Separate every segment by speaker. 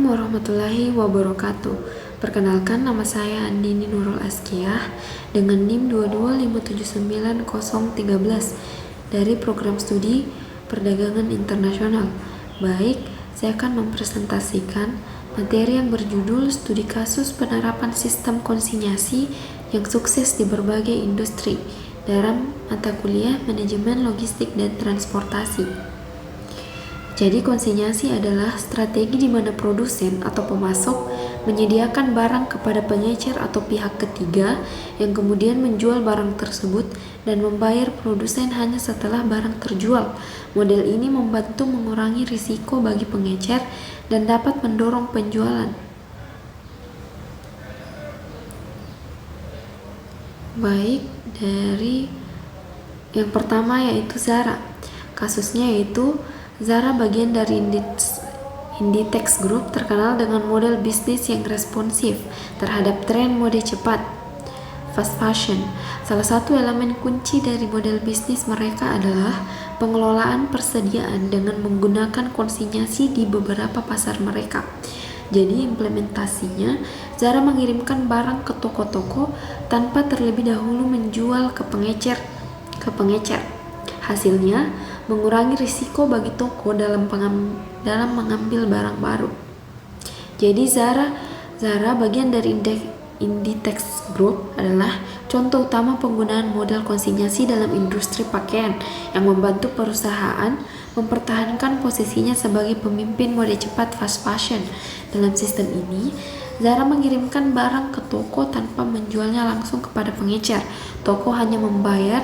Speaker 1: warahmatullahi wabarakatuh. Perkenalkan, nama saya Andini Nurul Azkiyah dengan NIM 225790013 dari Program Studi Perdagangan Internasional. Baik, saya akan mempresentasikan materi yang berjudul Studi Kasus Penerapan Sistem Konsinyasi yang Sukses di Berbagai Industri dalam mata kuliah Manajemen Logistik dan Transportasi. Jadi konsinyasi adalah strategi di mana produsen atau pemasok menyediakan barang kepada pengecer atau pihak ketiga yang kemudian menjual barang tersebut dan membayar produsen hanya setelah barang terjual. Model ini membantu mengurangi risiko bagi pengecer dan dapat mendorong penjualan. Baik, dari yang pertama yaitu Zara. Kasusnya yaitu Zara bagian dari Inditex Group terkenal dengan model bisnis yang responsif terhadap tren mode cepat, fast fashion. Salah satu elemen kunci dari model bisnis mereka adalah pengelolaan persediaan dengan menggunakan konsinyasi di beberapa pasar mereka. Jadi implementasinya, Zara mengirimkan barang ke toko-toko tanpa terlebih dahulu menjual ke pengecer. Hasilnya, mengurangi risiko bagi toko dalam mengambil barang baru. Jadi Zara bagian dari Inditex Group adalah contoh utama penggunaan model konsinyasi dalam industri pakaian yang membantu perusahaan mempertahankan posisinya sebagai pemimpin mode cepat fast fashion. Dalam sistem ini, Zara mengirimkan barang ke toko tanpa menjualnya langsung kepada pengecer. Toko hanya membayar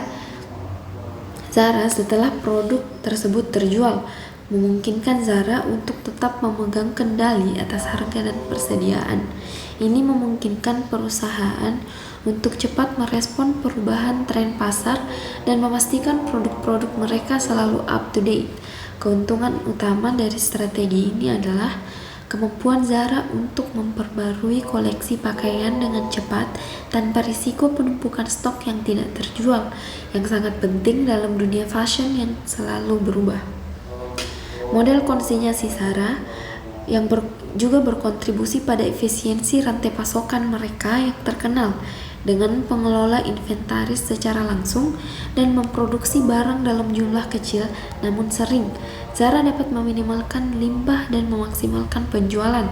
Speaker 1: Zara setelah produk tersebut terjual, memungkinkan Zara untuk tetap memegang kendali atas harga dan persediaan. Ini memungkinkan perusahaan untuk cepat merespon perubahan tren pasar dan memastikan produk-produk mereka selalu up to date. Keuntungan utama dari strategi ini adalah kemampuan Zara untuk memperbarui koleksi pakaian dengan cepat tanpa risiko penumpukan stok yang tidak terjual, yang sangat penting dalam dunia fashion yang selalu berubah. Model konsinyasi Zara yang juga berkontribusi pada efisiensi rantai pasokan mereka yang terkenal dengan pengelola inventaris secara langsung dan memproduksi barang dalam jumlah kecil namun sering. Zara dapat meminimalkan limbah dan memaksimalkan penjualan.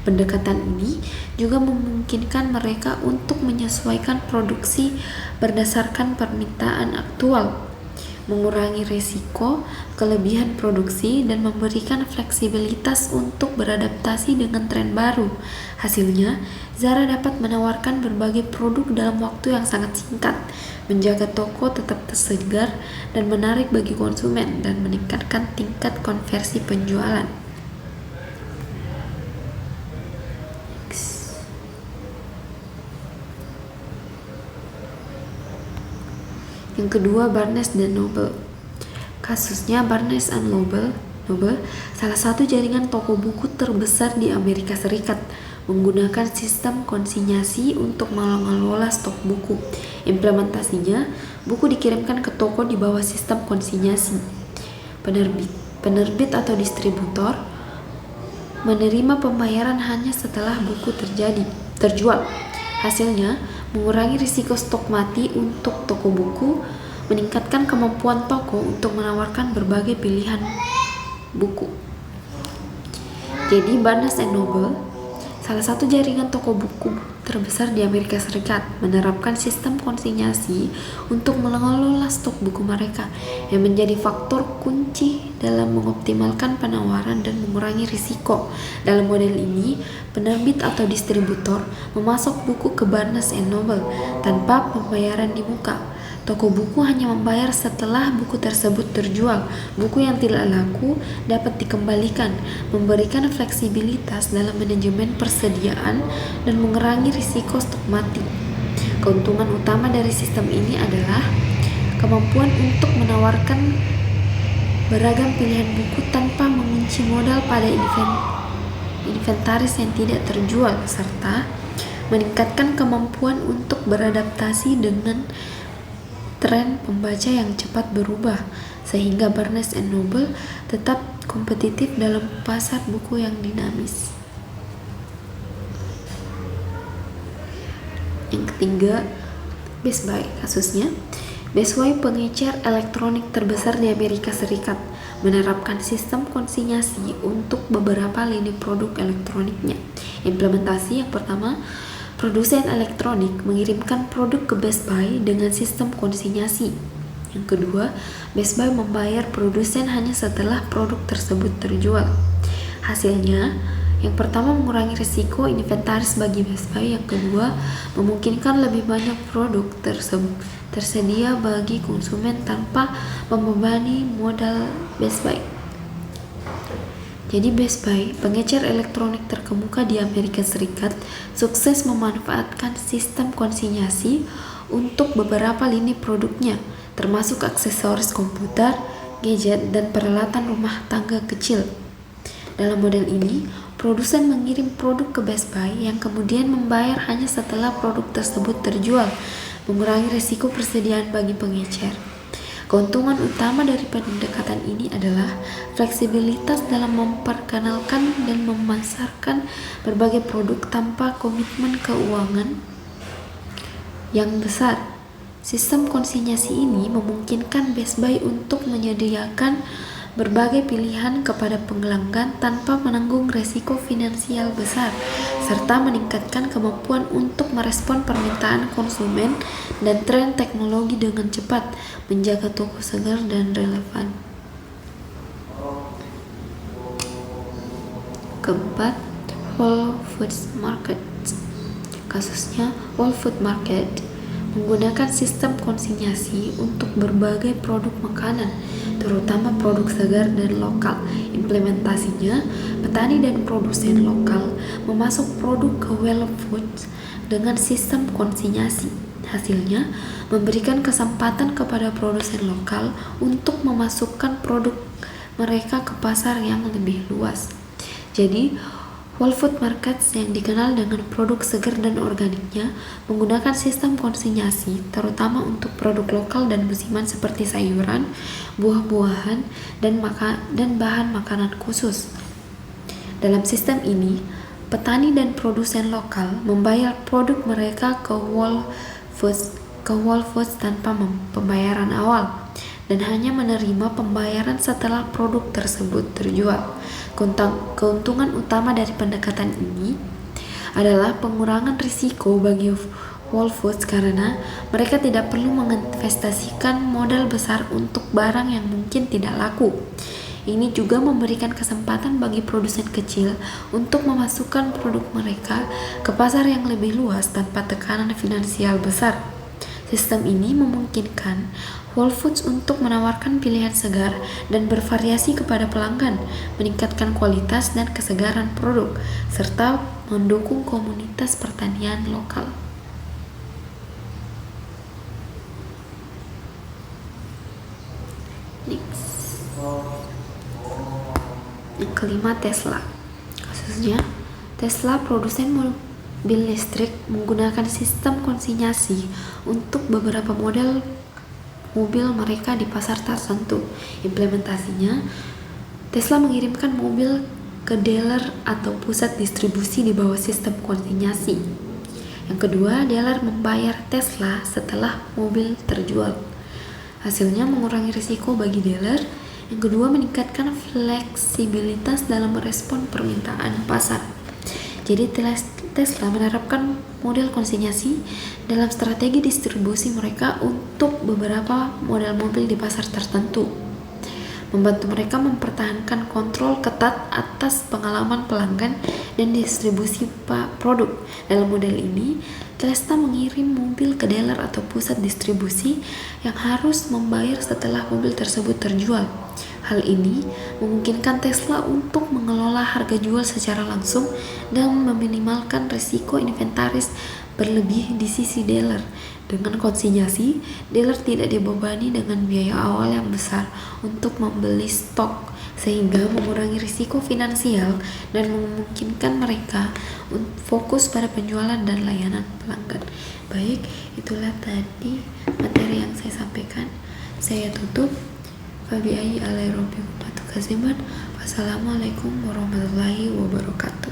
Speaker 1: Pendekatan ini juga memungkinkan mereka untuk menyesuaikan produksi berdasarkan permintaan aktual, mengurangi risiko kelebihan produksi, dan memberikan fleksibilitas untuk beradaptasi dengan tren baru. Hasilnya, Zara dapat menawarkan berbagai produk dalam waktu yang sangat singkat, menjaga toko tetap tersegar dan menarik bagi konsumen, dan meningkatkan tingkat konversi penjualan. Yang kedua, Barnes dan Noble. Kasusnya Barnes and Noble, salah satu jaringan toko buku terbesar di Amerika Serikat, menggunakan sistem konsinyasi untuk mengelola stok buku. Implementasinya, buku dikirimkan ke toko di bawah sistem konsinyasi. Penerbit atau distributor menerima pembayaran hanya setelah buku terjual. Hasilnya, mengurangi risiko stok mati untuk toko buku, meningkatkan kemampuan toko untuk menawarkan berbagai pilihan buku. Jadi Barnes and Noble, salah satu jaringan toko buku terbesar di Amerika Serikat, menerapkan sistem konsinyasi untuk mengelola stok buku mereka, yang menjadi faktor kunci dalam mengoptimalkan penawaran dan mengurangi risiko. Dalam model ini, penerbit atau distributor memasok buku ke Barnes and Noble tanpa pembayaran di muka. Toko buku hanya membayar setelah buku tersebut terjual. Buku yang tidak laku dapat dikembalikan, memberikan fleksibilitas dalam manajemen persediaan dan mengurangi risiko stok mati. Keuntungan utama dari sistem ini adalah kemampuan untuk menawarkan beragam pilihan buku tanpa mengunci modal pada inventaris yang tidak terjual, serta meningkatkan kemampuan untuk beradaptasi dengan tren pembaca yang cepat berubah, sehingga Barnes and Noble tetap kompetitif dalam pasar buku yang dinamis. Yang ketiga, Best Buy. Kasusnya, Best Buy pengecer elektronik terbesar di Amerika Serikat menerapkan sistem konsinyasi untuk beberapa lini produk elektroniknya. Implementasi yang pertama, produsen elektronik mengirimkan produk ke Best Buy dengan sistem konsinyasi. Yang kedua, Best Buy membayar produsen hanya setelah produk tersebut terjual. Hasilnya, yang pertama mengurangi risiko inventaris bagi Best Buy, yang kedua memungkinkan lebih banyak produk tersedia bagi konsumen tanpa membebani modal Best Buy. Jadi Best Buy, pengecer elektronik terkemuka di Amerika Serikat, sukses memanfaatkan sistem konsinyasi untuk beberapa lini produknya, termasuk aksesoris komputer, gadget, dan peralatan rumah tangga kecil. Dalam model ini, produsen mengirim produk ke Best Buy yang kemudian membayar hanya setelah produk tersebut terjual, mengurangi risiko persediaan bagi pengecer. Keuntungan utama dari pendekatan ini adalah fleksibilitas dalam memperkenalkan dan memasarkan berbagai produk tanpa komitmen keuangan yang besar. Sistem konsinyasi ini memungkinkan Best Buy untuk menyediakan berbagai pilihan kepada pelanggan tanpa menanggung resiko finansial besar, serta meningkatkan kemampuan untuk merespon permintaan konsumen dan tren teknologi dengan cepat, menjaga toko segar dan relevan. Keempat, Whole Foods Market. Kasusnya, Whole Food Market menggunakan sistem konsinyasi untuk berbagai produk makanan, terutama produk segar dan lokal. Implementasinya, petani dan produsen lokal memasuk produk ke Whole Foods dengan sistem konsinyasi. Hasilnya, memberikan kesempatan kepada produsen lokal untuk memasukkan produk mereka ke pasar yang lebih luas. Jadi, Whole Food Markets yang dikenal dengan produk segar dan organiknya menggunakan sistem konsinyasi, terutama untuk produk lokal dan musiman seperti sayuran, buah-buahan, dan bahan makanan khusus. Dalam sistem ini, petani dan produsen lokal membayar produk mereka ke Whole Foods tanpa pembayaran awal, dan hanya menerima pembayaran setelah produk tersebut terjual. Keuntungan utama dari pendekatan ini adalah pengurangan risiko bagi Whole Foods karena mereka tidak perlu menginvestasikan modal besar untuk barang yang mungkin tidak laku. Ini juga memberikan kesempatan bagi produsen kecil untuk memasukkan produk mereka ke pasar yang lebih luas tanpa tekanan finansial besar. Sistem ini memungkinkan Whole Foods untuk menawarkan pilihan segar dan bervariasi kepada pelanggan, meningkatkan kualitas dan kesegaran produk, serta mendukung komunitas pertanian lokal. Next. Yang kelima, Tesla. Kasusnya, Tesla produsen mobil listrik menggunakan sistem konsinyasi untuk beberapa model mobil mereka di pasar tertentu. Implementasinya, Tesla mengirimkan mobil ke dealer atau pusat distribusi di bawah sistem konsinyasi. Yang kedua, dealer membayar Tesla setelah mobil terjual. Hasilnya mengurangi risiko bagi dealer. Yang kedua, meningkatkan fleksibilitas dalam merespon permintaan pasar. Jadi Tesla menerapkan model konsinyasi dalam strategi distribusi mereka untuk beberapa model mobil di pasar tertentu, membantu mereka mempertahankan kontrol ketat atas pengalaman pelanggan dan distribusi produk. Dalam model ini, Tesla mengirim mobil ke dealer atau pusat distribusi yang harus membayar setelah mobil tersebut terjual. Hal ini memungkinkan Tesla untuk mengelola harga jual secara langsung dan meminimalkan risiko inventaris berlebih di sisi dealer. Dengan konsinyasi, dealer tidak dibebani dengan biaya awal yang besar untuk membeli stok, sehingga mengurangi risiko finansial dan memungkinkan mereka fokus pada penjualan dan layanan pelanggan. Baik, itulah tadi materi yang saya sampaikan. Saya tutup. Wassalamualaikum warahmatullahi wabarakatuh.